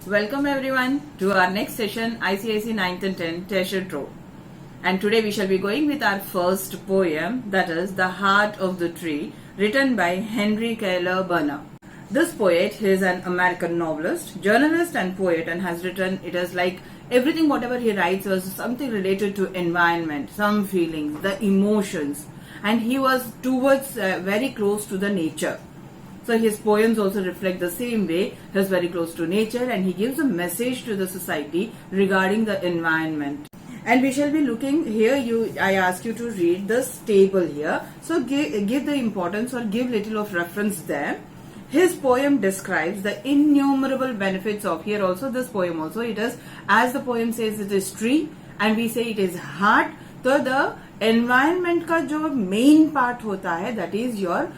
Welcome everyone to our next session ICSE 9th and 10th Treasure Trove. And today we shall be going with our first poem, that is The Heart of the Tree, written by Henry Keller Burner. This poet is an American novelist, journalist and poet, and has written, it is like everything whatever he writes was something related to environment, some feelings, the emotions, and he was towards very close to the nature. So his poems also reflect the same way. He is very close to nature and he gives a message to the society regarding the environment. And we shall be looking here, I ask you to read this table here. So give the importance or give little of reference there. His poem describes the innumerable benefits of, here also this poem also, it is, as the poem says, it is tree and we say it is heart. So the environment का जो main part होता है, that is your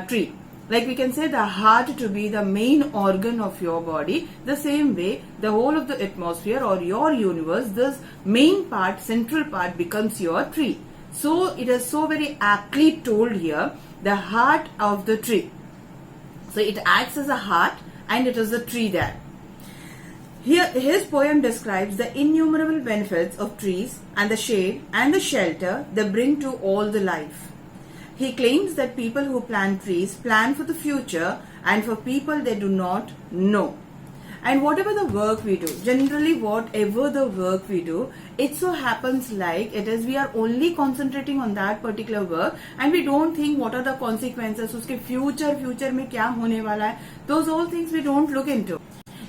tree. Like we can say the heart to be the main organ of your body. The same way, the whole of the atmosphere or your universe, this main part, central part becomes your tree. So it is so very aptly told here, the heart of the tree. So it acts as a heart and it is a tree there. Here, his poem describes the innumerable benefits of trees and the shade and the shelter they bring to all the life. He claims that people who plant trees plan for the future and for people they do not know. And whatever the work we do, generally whatever the work we do, it so happens like it is we are only concentrating on that particular work and we don't think what are the consequences, uske future में क्या होने वाला है, those all things we don't look into.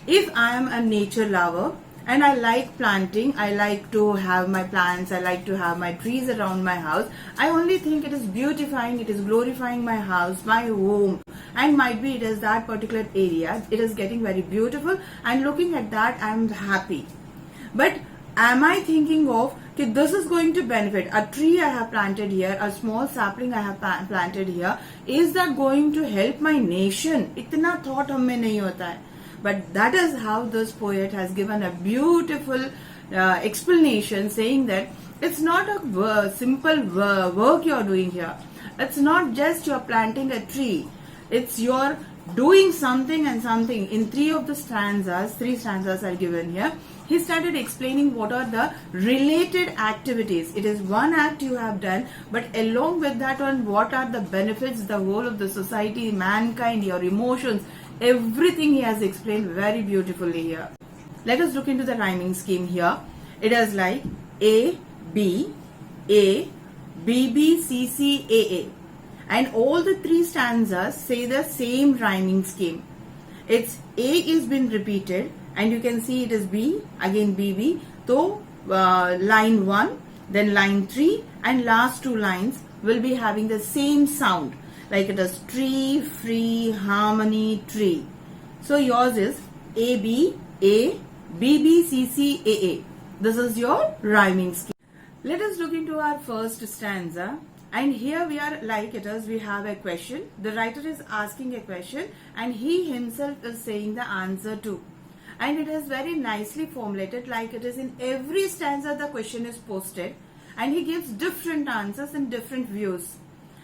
If I am a nature lover, and I like planting, I like to have my plants, I like to have my trees around my house. I only think it is beautifying, it is glorifying my house, my home. And might be it is that particular area, it is getting very beautiful and looking at that I am happy. But am I thinking of that this is going to benefit, a tree I have planted here, a small sapling I have planted here, is that going to help my nation? Itna thought हमें नहीं होता है. But that is how this poet has given a beautiful explanation saying that it's not a simple work you're doing here. It's not just you're planting a tree. It's you're doing something and something. In three stanzas are given here. He started explaining what are the related activities. It is one act you have done, but along with that one, what are the benefits, the whole of the society, mankind, your emotions, everything he has explained very beautifully here. Let us look into the rhyming scheme here. It is like A, B, A, B, B, C, C, A, A. And all the three stanzas say the same rhyming scheme. It's A is been repeated and you can see it is B, again B, B. So line 1, then line 3 and last two lines will be having the same sound. Like it is tree, free, harmony, tree. So yours is A, B, A, B, B, C, C, A, A. This is your rhyming scheme. Let us look into our first stanza. And here we are like it is, we have a question. The writer is asking a question and he himself is saying the answer too. And it is very nicely formulated like it is in every stanza the question is posted. And he gives different answers and different views.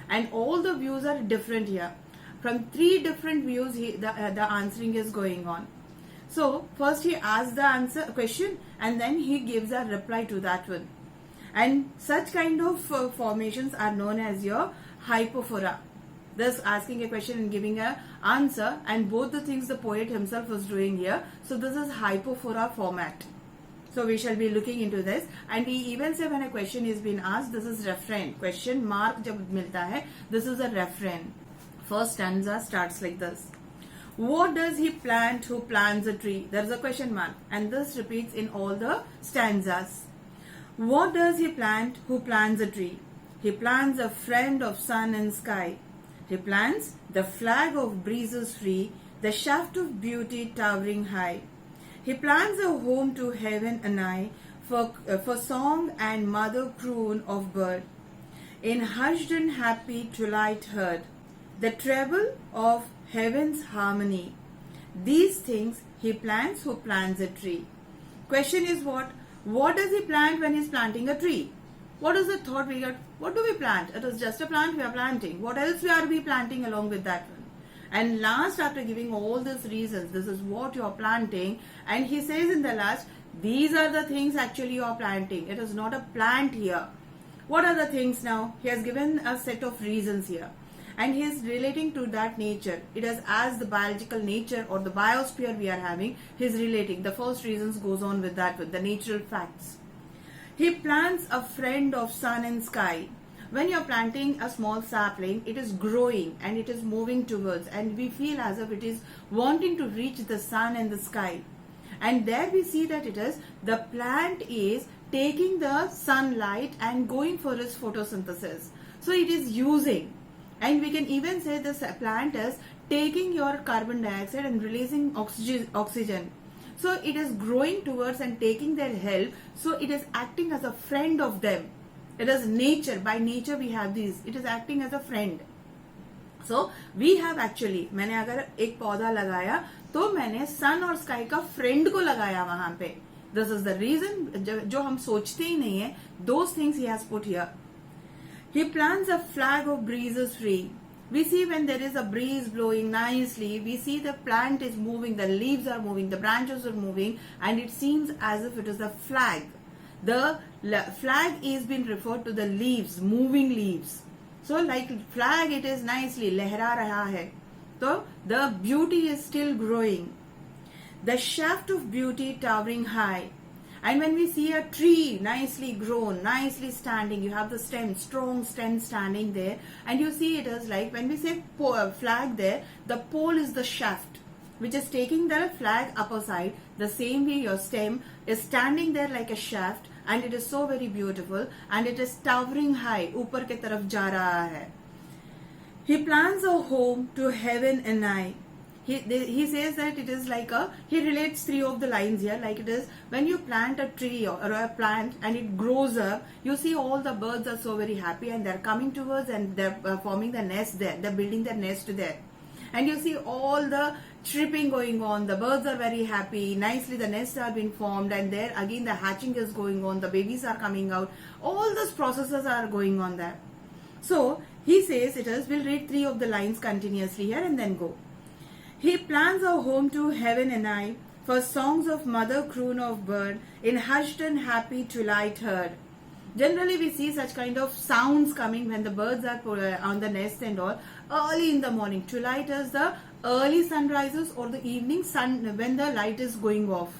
And all the views are different here. From three different views, the answering is going on. So first he asks the question, and then he gives a reply to that one. And such kind of formations are known as your hypophora. Thus asking a question and giving an answer, and both the things the poet himself was doing here. So this is hypophora format. So we shall be looking into this, and we even say when a question is being asked, this is refrain. Question mark जब मिलता है, this is a refrain. First stanza starts like this. What does he plant who plants a tree? There is a question mark, and this repeats in all the stanzas. What does he plant who plants a tree? He plants a friend of sun and sky. He plants the flag of breezes free, the shaft of beauty towering high. He plants a home to heaven anigh for song and mother croon of bird. In hushed and happy twilight heard, the treble of heaven's harmony. These things he plants who plants a tree. Question is what? What does he plant when he is planting a tree? What is the thought we got? What do we plant? It is just a plant we are planting. What else are we planting along with that one? And last, after giving all these reasons, this is what you are planting, and he says in the last, these are the things actually you are planting. It is not a plant here. What are the things now? He has given a set of reasons here, and he is relating to that nature. It is as the biological nature or the biosphere we are having, he is relating. The first reasons goes on with that, with the natural facts. He plants a friend of sun and sky. When you are planting a small sapling, it is growing and it is moving towards, and we feel as if it is wanting to reach the sun and the sky. And there we see that it is, the plant is taking the sunlight and going for its photosynthesis. So it is using, and we can even say this plant is taking your carbon dioxide and releasing oxygen. So it is growing towards and taking their help. So it is acting as a friend of them. It is nature. By nature we have these. It is acting as a friend. So we have actually, मैंने अगर एक पौधा लगाया तो मैंने सन और sky का friend को लगाया वहां पे. This is the reason, जो हम सोचते ही नहीं है. Those things he has put here. He plants a flag of breezes free. We see when there is a breeze blowing nicely, we see the plant is moving, the leaves are moving, the branches are moving, and it seems as if it is a flag. The flag is being referred to the leaves, moving leaves. So like flag, it is nicely लहरा रहा है. So the beauty is still growing. The shaft of beauty towering high. And when we see a tree nicely grown, nicely standing, you have the stem, strong stem standing there, and you see it is like, when we say flag there, the pole is the shaft, which is taking the flag upper side. The same way your stem is standing there like a shaft, and it is so very beautiful, and it is towering high, ऊपर के तरफ जा रहा है. He plants a home to heaven and I. He says that it is like he relates three of the lines here, like it is when you plant a tree or a plant and it grows up, you see all the birds are so very happy and they're coming towards and they're forming the nest there, they're building their nest there. And you see all the chirping going on, the birds are very happy, nicely the nests are being formed, and there again the hatching is going on, the babies are coming out, all those processes are going on there. So he says it is, we'll read three of the lines continuously here and then go. He plants a home to heaven and I, for songs of mother croon of bird, in hushed and happy twilight heard. Generally we see such kind of sounds coming when the birds are on the nest and all, early in the morning. Twilight is the early sunrises or the evening sun when the light is going off.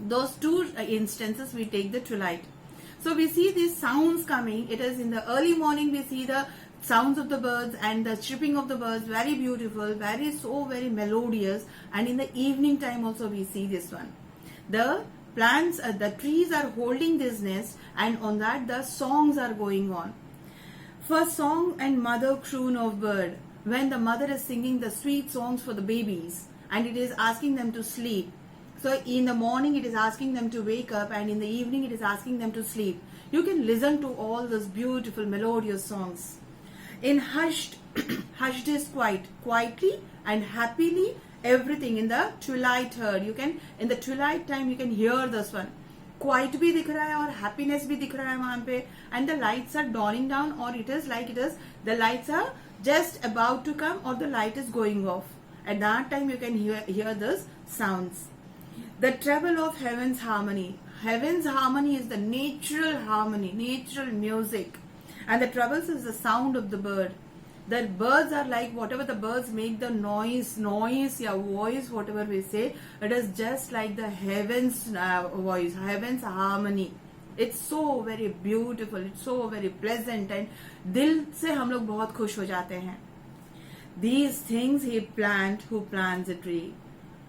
Those two instances we take the twilight. So we see these sounds coming. It is in the early morning we see the sounds of the birds and the chirping of the birds, very beautiful, very melodious, and in the evening time also we see this one. The plants, the trees are holding this nest, and on that the songs are going on. For song and mother croon of bird, when the mother is singing the sweet songs for the babies and it is asking them to sleep. So in the morning it is asking them to wake up, and in the evening it is asking them to sleep. You can listen to all those beautiful melodious songs. In hushed, hushed is quietly and happily, everything in the twilight heard. You can, in the twilight time you can hear this one. Quiet भी दिख रहा है और happiness भी दिख रहा है वहां पे, and the lights are dawning down, or it is like it is, the lights are just about to come or the light is going off. At that time you can hear those sounds. The treble of heaven's harmony. Heaven's harmony is the natural harmony, natural music. And the trebles is the sound of the bird. The birds are like, whatever the birds make the noise, yeah, voice, whatever we say, it is just like the heaven's voice, heaven's harmony. It's so very beautiful, it's so very pleasant, and दिल से हम लोग बहुत खुश हो जाते हैं. These things he planned who plants a tree.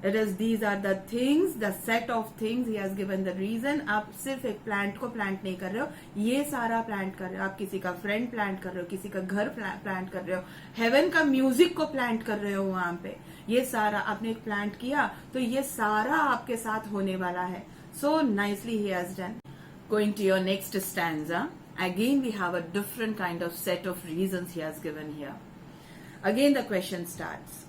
It is, these are the things, the set of things he has given the reason. आप सिर्फ एक प्लांट को प्लांट नहीं कर रहे हो, ये सारा प्लांट कर रहे हो. आप किसी का फ्रेंड प्लांट कर रहे हो, किसी का घर प्लांट कर रहे हो, हेवन का म्यूजिक को प्लांट कर रहे हो वहां पे. ये सारा आपने एक प्लांट किया तो ये सारा आपके साथ होने वाला है. So nicely he has done. Going to your next stanza. Again we have a different kind of set of reasons he has given here. Again the question starts.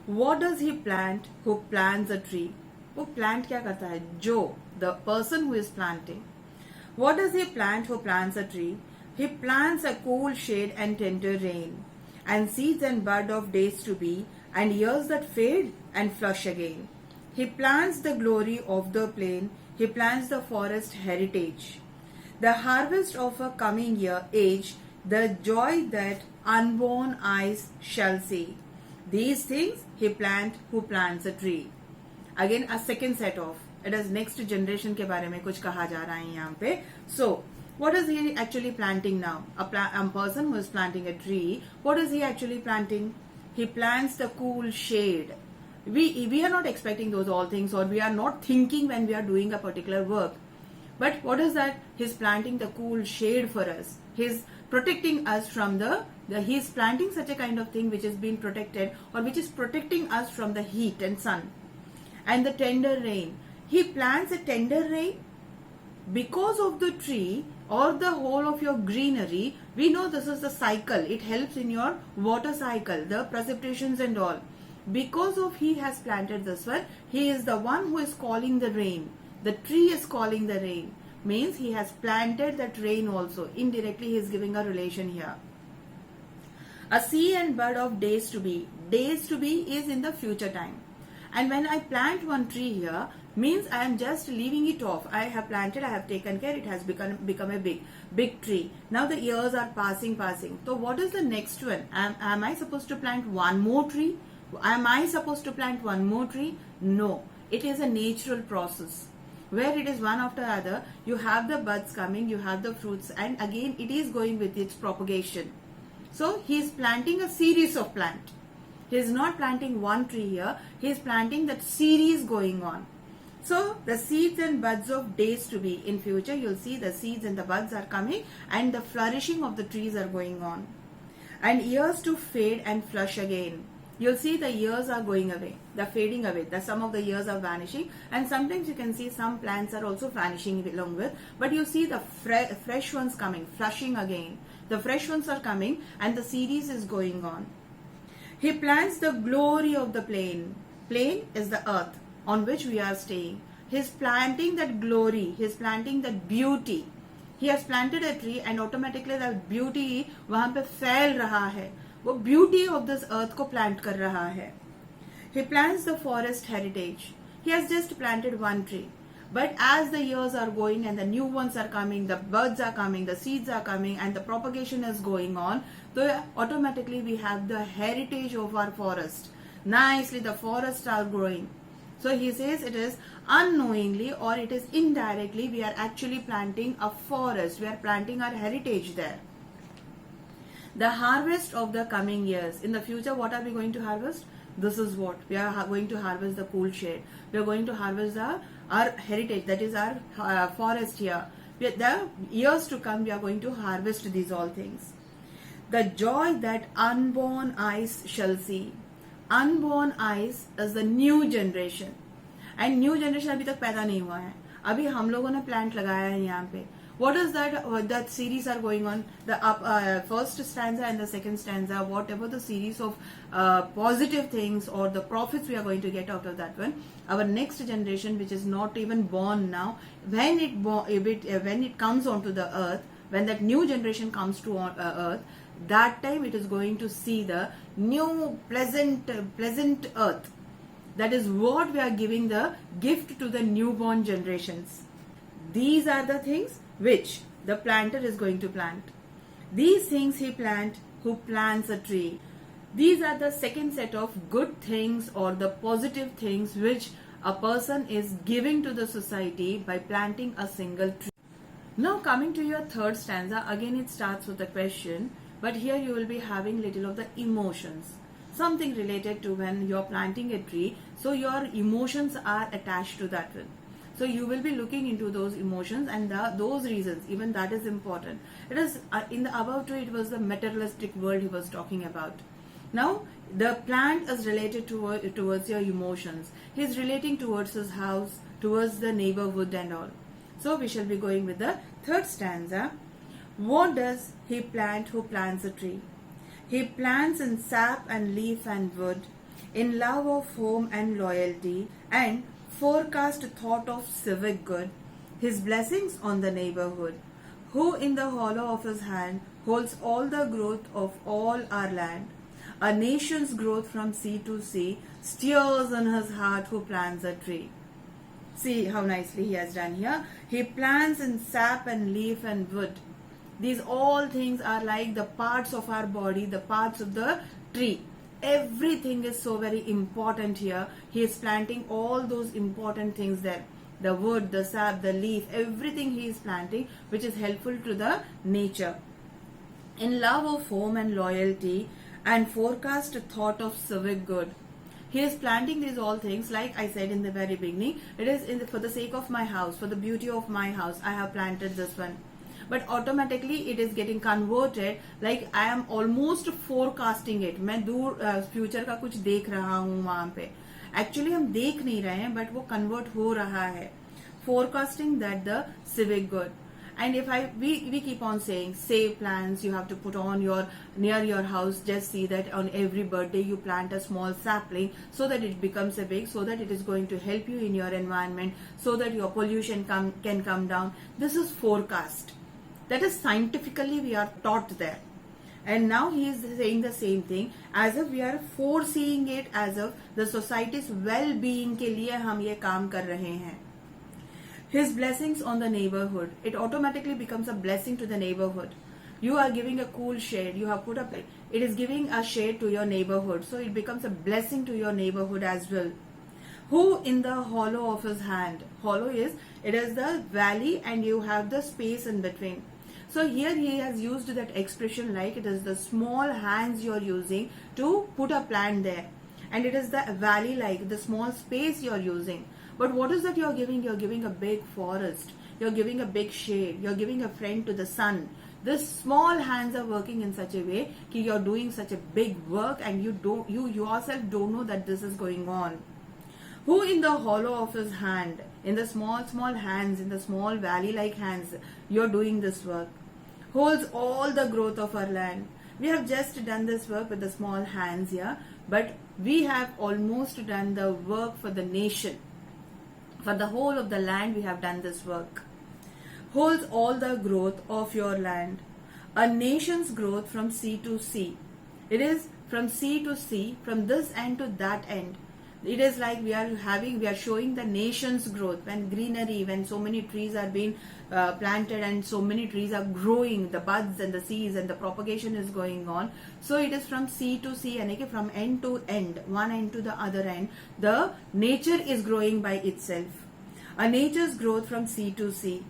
What does he plant who plants a tree? वो plant क्या करता है? जो, the person who is planting. What does he plant who plants a tree? He plants a cool shade and tender rain, and seeds and bud of days to be, and years that fade and flush again. He plants the glory of the plain, he plants the forest heritage. The harvest of a coming year age, the joy that unborn eyes shall see. These things he plant who plants a tree. Again a second set of, it is next generation के बारे में कुछ कहा जा रहा है यहाँ पे. So what is he actually planting now? A person who is planting a tree, what is he actually planting? He plants the cool shade. We are not expecting those all things, or we are not thinking when we are doing a particular work. But what is that? He's planting the cool shade for us. He's protecting us from he's planting such a kind of thing which is being protected, or which is protecting us from the heat and sun. And the tender rain. He plants a tender rain because of the tree or the whole of your greenery. We know this is the cycle. It helps in your water cycle, the precipitations and all. Because of he has planted this one, he is the one who is calling the rain. The tree is calling the rain. Means he has planted that rain also. Indirectly he is giving a relation here. A seed and bud of days to be. Days to be is in the future time. And when I plant one tree here, means I am just leaving it off. I have planted, I have taken care, it has become a big tree. Now the years are passing. So what is the next one? Am I supposed to plant one more tree? Am I supposed to plant one more tree? No. It is a natural process where it is one after other. You have the buds coming, you have the fruits, and again it is going with its propagation. So he is planting a series of plants. He is not planting one tree here. He is planting that series going on. So the seeds and buds of days to be. In future you'll see the seeds and the buds are coming, and the flourishing of the trees are going on. And years to fade and flush again. You'll see the years are going away, they're fading away. Some of the years are vanishing, and sometimes you can see some plants are also vanishing along with. But you see the fresh ones coming, flushing again. The fresh ones are coming, and the series is going on. He plants the glory of the plain. Plain is the earth on which we are staying. He is planting that glory. He is planting that beauty. He has planted a tree, and automatically that beauty वहाँ पे फैल रहा है. वो beauty of this earth को plant कर रहा है. He plants the forest heritage. He has just planted one tree. But as the years are going and the new ones are coming, the buds are coming, the seeds are coming, and the propagation is going on, so automatically we have the heritage of our forest. Nicely the forests are growing. So he says it is unknowingly or it is indirectly we are actually planting a forest. We are planting our heritage there. The harvest of the coming years. In the future, what are we going to harvest? This is what. We are going to harvest the cool shade. We are going to harvest our heritage, that is our forest here. The years to come, we are going to harvest these all things. The joy that unborn eyes shall see. Unborn eyes is the new generation. And new generation अभी तक पैदा नहीं हुआ है. अभी हम लोगों ने plant लगाया है यहाँ पे. What is that series are going on? The first stanza and the second stanza, whatever the series of positive things or the profits we are going to get out of that one. Our next generation, which is not even born now, when it comes onto the earth, when that new generation comes to earth, that time it is going to see the new pleasant earth. That is what we are giving the gift to the newborn generations. These are the things which the planter is going to plant. These things he plant who plants a tree. These are the second set of good things or the positive things which a person is giving to the society by planting a single tree. Now coming to your third stanza, again it starts with a question, but here you will be having little of the emotions. Something related to when you are planting a tree, so your emotions are attached to that one. So you will be looking into those emotions and those reasons, even that is important. It is in the above tree, it was the materialistic world he was talking about. Now the plant is related towards your emotions. He is relating towards his house, towards the neighborhood and all. So we shall be going with the third stanza. What does he plant who plants a tree? He plants in sap and leaf and wood, in love of home and loyalty, and forecast thought of civic good, his blessings on the neighborhood, who in the hollow of his hand holds all the growth of all our land. A nation's growth from sea to sea steers in his heart who plants a tree. See how nicely he has done here. He plants in sap and leaf and wood. These all things are like the parts of our body, the parts of the tree. Everything is so very important here. He is planting all those important things there. The wood, the sap, the leaf, everything he is planting which is helpful to the nature. In love of home and loyalty and forecast thought of civic good. He is planting these all things, like I said in the very beginning. It is for the sake of my house, for the beauty of my house, I have planted this one. But automatically it is getting converted, like I am almost forecasting it. मैं दूर future का कुछ देख रहा हूँ वहाँ पे. Actually हम देख नहीं रहे हैं, but वो convert हो रहा है. Forecasting that the civic good. And if we keep on saying, save plants, you have to put on near your house, just see that on every birthday you plant a small sapling so that it becomes a big, so that it is going to help you in your environment, so that your pollution can come down. This is forecast. That is scientifically we are taught there. And now he is saying the same thing as if we are foreseeing it, as if the society's well-being के लिए हम ये काम कर रहे हैं. His blessings on the neighborhood. It automatically becomes a blessing to the neighborhood. You are giving a cool shade. You have put up, it is giving a shade to your neighborhood. So it becomes a blessing to your neighborhood as well. Who in the hollow of his hand. Hollow is, it is the valley and you have the space in between. So here he has used that expression like it is the small hands you are using to put a plant there. And it is the valley like the small space you are using. But what is that you are giving? You are giving a big forest. You are giving a big shade. You are giving a friend to the sun. These small hands are working in such a way that you are doing such a big work and you yourself don't know that this is going on. Who in the hollow of his hand, in the small hands, in the small valley-like hands, you are doing this work, holds all the growth of our land. We have just done this work with the small hands here, but we have almost done the work for the nation. For the whole of the land we have done this work. Holds all the growth of your land. A nation's growth from sea to sea. It is from sea to sea, from this end to that end. It is like we are showing the nation's growth, when greenery, when so many trees are being planted and so many trees are growing, the buds and the seeds and the propagation is going on. So it is from sea to sea, and from end to end, one end to the other end, the nature is growing by itself. A nature's growth from sea to sea.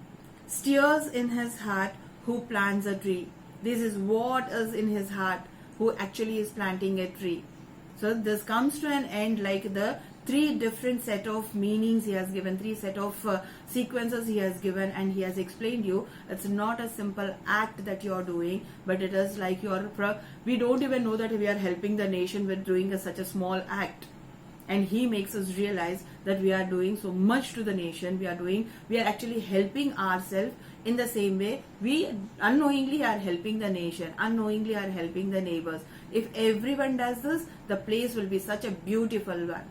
Steers in his heart who plants a tree. This is what is in his heart, who actually is planting a tree. So this comes to an end like the three different set of meanings he has given, three set of sequences he has given, and he has explained you it's not a simple act that you are doing, but it is like we don't even know that we are helping the nation with doing such a small act. And he makes us realize that we are doing so much to the nation. We are actually helping ourselves in the same way. We unknowingly are helping the nation, unknowingly are helping the neighbors. If everyone does this, the place will be such a beautiful one.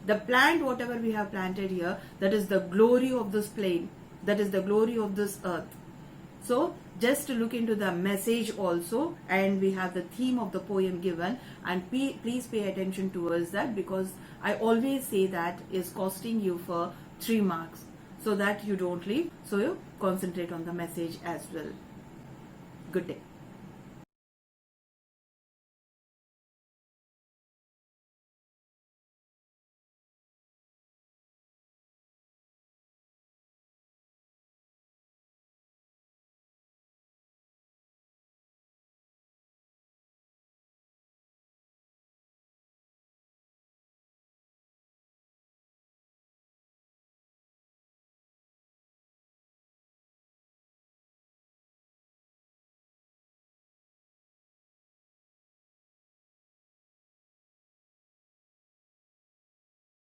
The plant, whatever we have planted here, that is the glory of this plain. That is the glory of this earth. So just to look into the message also, and we have the theme of the poem given, and please pay attention towards that, because I always say that is costing you for 3 marks, so that you don't leave. So you concentrate on the message as well. Good day.